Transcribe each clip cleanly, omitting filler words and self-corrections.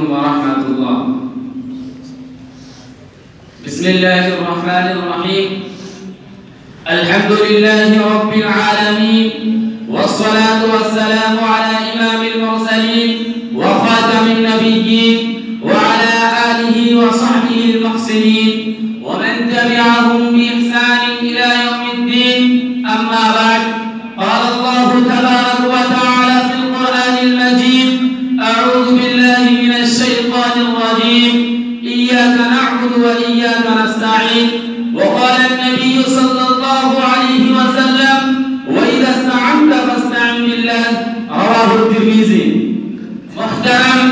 علیکم ورحمۃ اللہ۔ بسم اللہ الرحمن الرحیم، الحمد للہ رب العالمین، والصلاة والسلام على امام المرسلین وخاتم النبیین وعلى آلہ وصحبہ المحسنین ومن تبعهم بإحسان إلى يوم الدين، أما بعد، قال الله تبارك وتعالى في القرآن المجيد: أعوذ بالله من الشيطان الرجيم، إياك نعبد وإياك نستعين. وقال النبي صلى الله عليه وسلم: وإذا استعنت فاستعن بالله. رواه الترمذي. محترم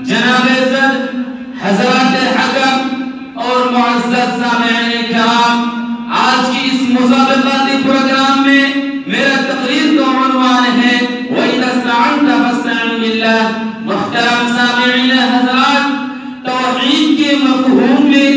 جناب عزت حضرات حکم اور معزز سامعین کرام، آج کی اس مسابقاتی پروگرام میں میرا تقریر کا عنوان ہے وَإِذَا اسْتَعَنْتَ فَاسْتَعِنْ بِاللَّهِ۔ محترم سامعین حضرات، توحید کے مفہوم میں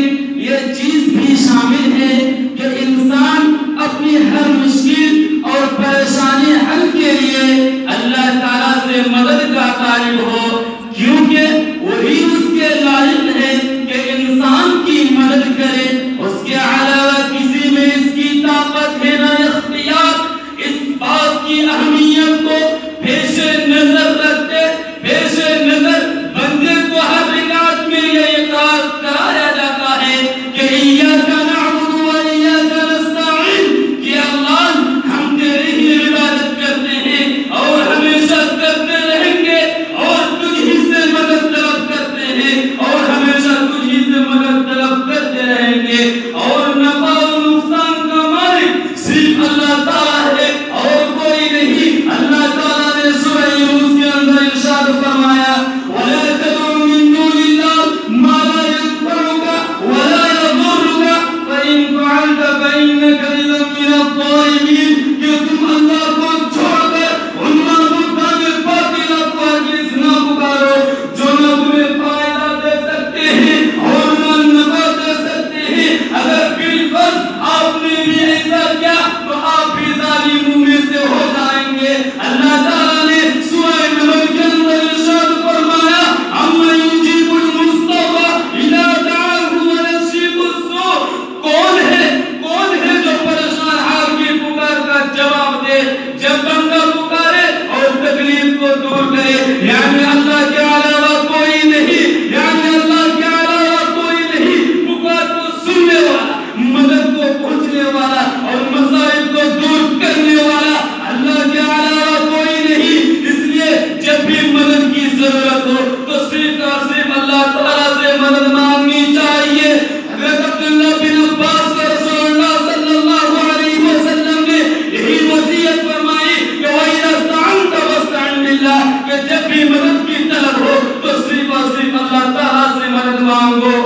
یہ چیز بھی شامل ہے کہ انسان اپنی ہر مشکل اور پریشانی حل کے لیے اللہ تعالیٰ سے مدد کا طالب ہو، کیونکہ وہی اس کے لائق ہے کہ انسان کی مدد کرے، اس کے علاوہ کسی میں اس کی طاقت ہے نہ اختیار۔ اس بات کی اہمیت کو پیش نظر رکھتے پیش نظر بندے کو ہر رکعت میں یہ اقرار کرایا جاتا ہے کہ ایاک نعبد و ایاک نستعین، کہ اللہ ہم تیری ہی عبادت کرتے ہیں اور ہمیشہ کرتے رہیں گے، اور تجھ ہی سے مدد طلب کرتے ہیں اور ہمیشہ تجھ ہی سے مدد طلب کرتے رہیں گے، اور نفع و نقصان کا مالک صرف اللہ تعالیٰ ہے اور کوئی نہیں۔ اللہ تعالیٰ نے سورہ یونس کے اندر ارشاد فرمایا: وَلَا تَدْعُ مِن دُونِ اللَّهِ مَا لَا يَنفَعُكَ وَلَا يَضُرُّكَ فَإِن فَعَلْتَ فَإِنَّكَ إِذًا مِنَ الظَّالِمِينَ، کہ تم اللہ کو چھوڑ کر ان معبودان باطلہ کو ہرگز نہ پکارو جو نہ تمہیں فائدہ دے سکتے ہیں اور نہ نفع دے سکتے ہیں۔ اگر بالفرض آپ نے بھی ایسا کیا تو آپ بھی ظالموں میں سے ہو جائیں گے۔ اللہ تعالیٰ نے سورہ نمل کے اندر ارشاد فرمایا: اَمَّن يُجِيبُ الْمُضْطَرَّ إِذَا دَعَاهُ وَيَكْشِفُ السُّوءَ، کون ہے جو پریشان حال کی پکار کا جواب دے جب بندہ پکارے اور تکلیف کو دور کرے؟ یعنی اللہ کے علاوہ کوئی نہیں، یعنی اللہ کے علاوہ کوئی نہیں، پکار کو سننے والا، مدد کو پہنچنے والا اور مصائب کو دور کرنے والا اللہ کے علاوہ کوئی نہیں۔ اس لیے جب بھی مدد کی ضرورت ہو تو صرف اور صرف اللہ تعالیٰ سے مدد مانگنی چاہیے۔ حضرت عبداللہ بن عباس کو رسول اللہ صلی اللہ علیہ وسلم نے یہی وصیت فرمائی کہ وَإِذَا اسْتَعَنْتَ فَاسْتَعِنْ بِاللَّهِ، کہ جب بھی مدد کی طلب ہو تو صرف اور صرف اللہ تعالیٰ سے مدد مانگو۔